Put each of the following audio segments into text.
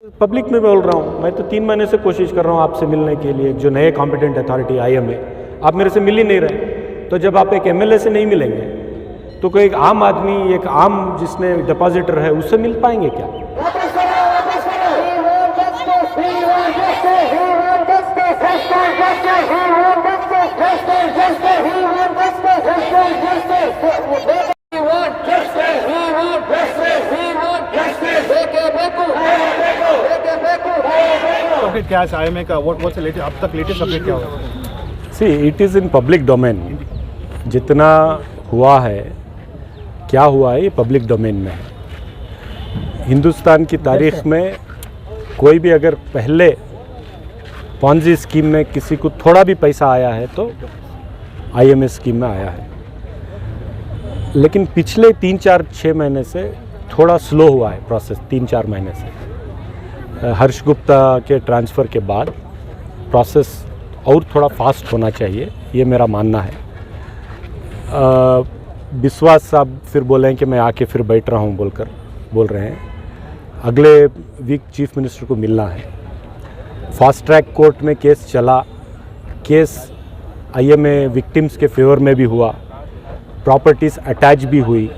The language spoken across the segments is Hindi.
पब्लिक में बोल रहा हूँ, मैं तो 3 महीने से कोशिश कर रहा हूँ आपसे मिलने के लिए। जो नए कॉम्पिटेंट अथॉरिटी IM है, आप मेरे से मिल ही नहीं रहे। तो जब आप एक MLA से नहीं मिलेंगे तो कोई एक आम आदमी, एक आम जिसने डिपॉजिटर है, उससे मिल पाएंगे क्या? क्या IMA का व्हाट्स द लेटेस्ट, अब तक लेटेस्ट अपडेट क्या होगा? See, it is in public domain. जितना हुआ है, क्या हुआ है, ये पब्लिक डोमेन में है। हिंदुस्तान की तारीख में कोई भी अगर पहले पॉन्जी स्कीम में किसी को थोड़ा भी पैसा आया है तो IMA स्कीम में आया है। लेकिन पिछले 3-4-6 महीने से थोड़ा स्लो हुआ है प्रोसेस। 3-4 महीने से हर्ष गुप्ता के ट्रांसफ़र के बाद प्रोसेस और थोड़ा फास्ट होना चाहिए, ये मेरा मानना है। विश्वास साहब फिर बोले कि मैं आके फिर बैठ रहा हूँ बोल रहे हैं। अगले वीक चीफ मिनिस्टर को मिलना है। फास्ट ट्रैक कोर्ट में केस चला, केस IMA विक्टिम्स के फेवर में भी हुआ, प्रॉपर्टीज़ अटैच भी हुई,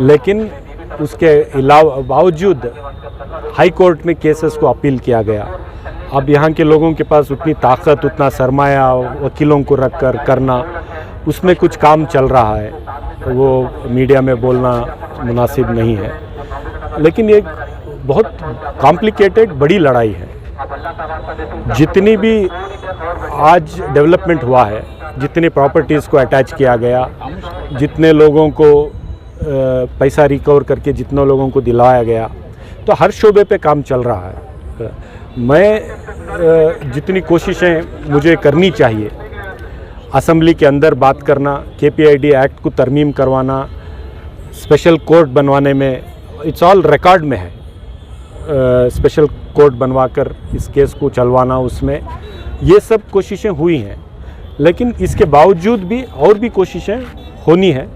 लेकिन उसके अलावा बावजूद हाई कोर्ट में केसेस को अपील किया गया। अब यहाँ के लोगों के पास उतनी ताकत, उतना सरमाया वकीलों को रख कर करना, उसमें कुछ काम चल रहा है, वो मीडिया में बोलना मुनासिब नहीं है। लेकिन ये बहुत कॉम्प्लिकेटेड बड़ी लड़ाई है। जितनी भी आज डेवलपमेंट हुआ है, जितनी प्रॉपर्टीज़ को अटैच किया गया, जितने लोगों को पैसा रिकवर करके जितने लोगों को दिलाया गया, तो हर शोबे पे काम चल रहा है। मैं जितनी कोशिशें मुझे करनी चाहिए, असेंबली के अंदर बात करना, KPID एक्ट को तरमीम करवाना, स्पेशल कोर्ट बनवाने में, इट्स ऑल रिकॉर्ड में है। स्पेशल कोर्ट बनवाकर इस केस को चलवाना, उसमें ये सब कोशिशें हुई हैं। लेकिन इसके बावजूद भी और भी कोशिशें होनी है।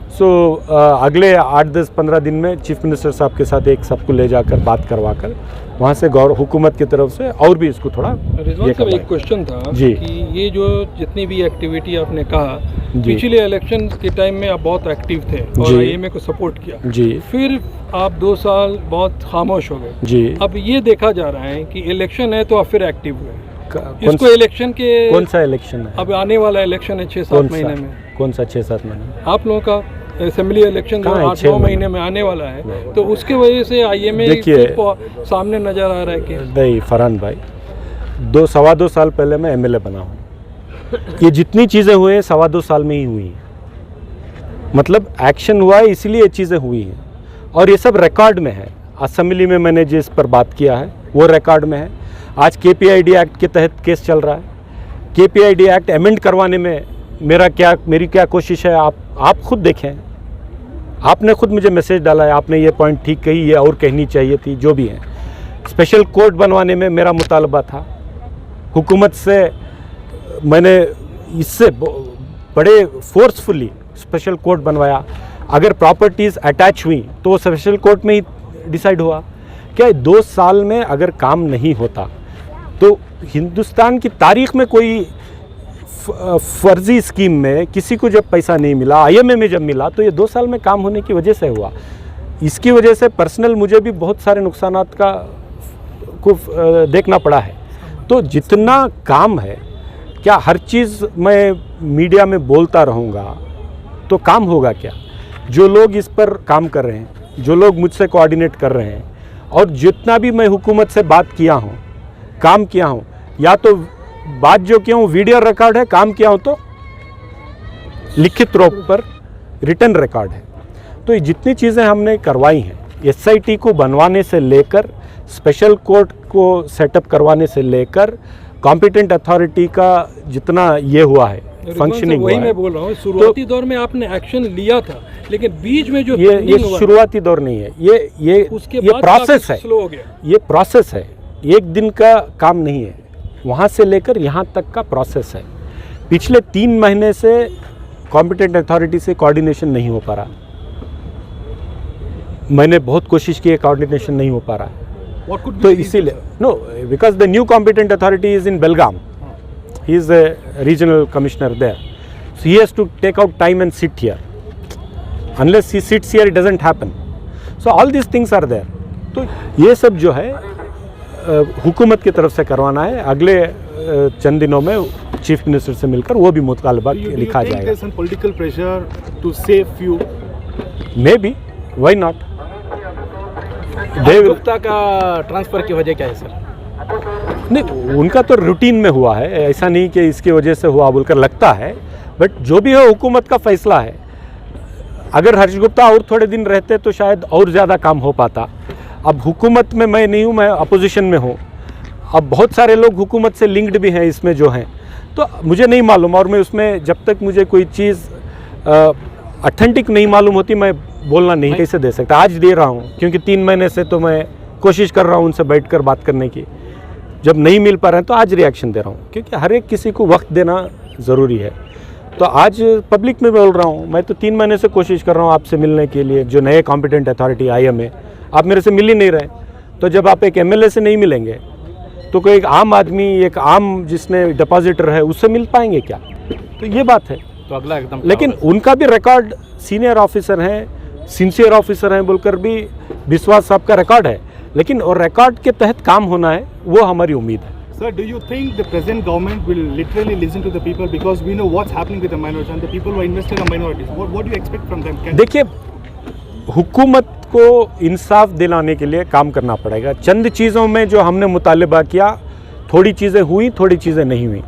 सो अगले 8-10-15 दिन में चीफ मिनिस्टर साहब के साथ एक सबको ले जाकर बात करवाकर वहाँ से हुकूमत की तरफ से और भी इसको थोड़ा। रिजवान साहब, एक क्वेश्चन था जी कि ये जो जितनी भी एक्टिविटी आपने कहा, पिछले इलेक्शन के टाइम में आप बहुत एक्टिव थे और IMA को सपोर्ट किया जी, फिर आप 2 साल बहुत खामोश हो गए जी। अब ये देखा जा रहा है कि इलेक्शन है तो आप फिर एक्टिव हुए। इसको इलेक्शन के कौन सा इलेक्शन है? अब आने वाला इलेक्शन है 6-7 महीने में। कौन सा 6-7 महीने? आप लोगों का असेंबली इलेक्शन 8-9 महीने में आने वाला है, तो उसके वजह से IMA सामने नजर आ रहा है कि नहीं। फरहान भाई, 2-2.25 साल पहले मैं MLA बना हूँ। ये जितनी चीज़ें हुई हैं 2.25 साल में ही हुई हैं। मतलब एक्शन हुआ है, इसलिए ये चीज़ें हुई हैं और ये सब रिकॉर्ड में है। असेंबली में मैंने जिस पर बात किया है वो रिकॉर्ड में है। आज KPID एक्ट के तहत केस चल रहा है। KPID एक्ट अमेंड करवाने में मेरी क्या कोशिश है, आप खुद देखें। आपने खुद मुझे मैसेज डाला है, आपने ये पॉइंट ठीक कही, ये और कहनी चाहिए थी, जो भी है। स्पेशल कोर्ट बनवाने में मेरा मुतालबा था। हुकूमत से मैंने इससे बड़े फोर्सफुली स्पेशल कोर्ट बनवाया। अगर प्रॉपर्टीज़ अटैच हुई तो वो स्पेशल कोर्ट में ही डिसाइड हुआ। क्या 2 साल में अगर काम नहीं होता तो हिंदुस्तान की तारीख में कोई फर्जी स्कीम में किसी को जब पैसा नहीं मिला, IMA में जब मिला, तो ये 2 साल में काम होने की वजह से हुआ। इसकी वजह से पर्सनल मुझे भी बहुत सारे नुकसानात को देखना पड़ा है। तो जितना काम है, क्या हर चीज़ मैं मीडिया में बोलता रहूँगा तो काम होगा क्या? जो लोग इस पर काम कर रहे हैं, जो लोग मुझसे कोऑर्डिनेट कर रहे हैं, और जितना भी मैं हुकूमत से बात किया हूँ, काम किया हूँ, या तो बात जो किया हूँ वीडियो रिकॉर्ड है, काम किया हूँ तो लिखित रूप पर रिटर्न रिकॉर्ड है। तो ये जितनी चीज़ें हमने करवाई हैं, SIT को बनवाने से लेकर, स्पेशल कोर्ट को सेटअप करवाने से लेकर, कॉम्पिटेंट अथॉरिटी का जितना ये हुआ है, फंक्शनिंग हुआ है। मैं बोल रहा हूँ, शुरुआती दौर में आपने एक्शन लिया था, लेकिन बीच में जो ये शुरुआती दौर नहीं है, ये प्रोसेस है। स्लो हो गया। ये प्रोसेस है, एक दिन का काम नहीं है। वहाँ से लेकर यहाँ तक का प्रोसेस है। पिछले 3 महीने से कॉम्पिटेंट अथॉरिटी से कोऑर्डिनेशन नहीं हो पा रहा। मैंने बहुत कोशिश की है, कोऑर्डिनेशन नहीं हो पा रहा। What could be तो the reason, इसीलिए sir? No because the new competent authority is in Belgaum, he is the regional commissioner there, so he has to take out time and sit here, unless he sits here it doesn't happen, so all this things are there. तो ये सब जो है हुकूमत की तरफ से करवाना है, अगले चंद दिनों में चीफ मिनिस्टर से मिलकर वो भी मुतालबा लिखा जाएगा। There's some political pressure to save few. Maybe, why not. Gupta का ट्रांसफर की वजह क्या है सर? नहीं, उनका तो रूटीन में हुआ है, ऐसा नहीं कि इसकी वजह से हुआ बोलकर लगता है, बट जो भी है हुकूमत का फैसला है। अगर हर्ष गुप्ता और थोड़े दिन रहते तो शायद और ज़्यादा काम हो पाता। अब हुकूमत में मैं नहीं हूँ, मैं अपोजिशन में हूँ। अब बहुत सारे लोग हुकूमत से लिंक्ड भी हैं इसमें जो हैं, तो मुझे नहीं मालूम, और मैं उसमें जब तक मुझे कोई चीज़ ऑथेंटिक नहीं मालूम होती मैं बोलना नहीं कैसे दे सकता। आज दे रहा हूँ क्योंकि 3 महीने से तो मैं कोशिश कर रहा हूँ उनसे बैठकर बात करने की, जब नहीं मिल पा रहे हैं तो आज रिएक्शन दे रहा हूँ, क्योंकि हर एक किसी को वक्त देना ज़रूरी है। तो आज पब्लिक में बोल रहा हूँ, मैं तो 3 महीने से कोशिश कर रहा हूँ आपसे मिलने के लिए, जो नए कॉम्पिटेंट अथॉरिटी IM है, आप मेरे से मिल ही नहीं रहे। तो जब आप एक MLA से नहीं मिलेंगे तो कोई एक आम आदमी, एक आम जिसने डिपॉजिटर है, उससे मिल पाएंगे क्या? तो ये बात है। तो अगला एकदम, लेकिन उनका भी रिकॉर्ड, सीनियर ऑफिसर हैं, सिंसियर ऑफिसर हैं बोलकर भी विश्वास साहब का रिकॉर्ड है, लेकिन और रिकॉर्ड के तहत काम होना है, वो हमारी उम्मीद है। Sir, do you think the present government will literally listen to the people, because we know what's happening with the minorities and the people who are invested in minorities? What do you expect from them? देखिए, हुकूमत को इंसाफ दिलाने के लिए काम करना पड़ेगा। चंद चीज़ों में जो हमने मुतालिबा किया, थोड़ी चीज़ें हुई, थोड़ी चीज़ें नहीं हुई।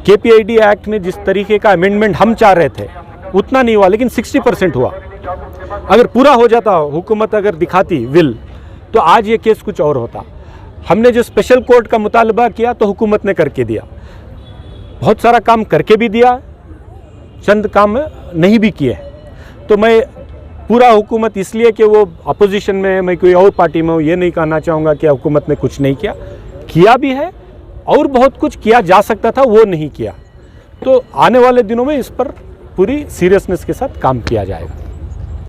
KPID एक्ट में जिस तरीके का अमेंडमेंट हम चाह रहे थे उतना नहीं हुआ, लेकिन 60% हुआ। अगर पूरा हो जाता, हुकूमत अगर दिखाती विल, तो आज ये केस कुछ और होता। हमने जो स्पेशल कोर्ट का मुतालबा किया तो हुकूमत ने करके दिया, बहुत सारा काम करके भी दिया, चंद काम नहीं भी किए। तो मैं पूरा हुकूमत इसलिए कि वो अपोजिशन में है, मैं कोई और पार्टी में हूँ, ये नहीं कहना चाहूँगा कि हुकूमत ने कुछ नहीं किया, किया भी है और बहुत कुछ किया जा सकता था, वो नहीं किया। तो आने वाले दिनों में इस पर पूरी सीरियसनेस के साथ काम किया जाएगा।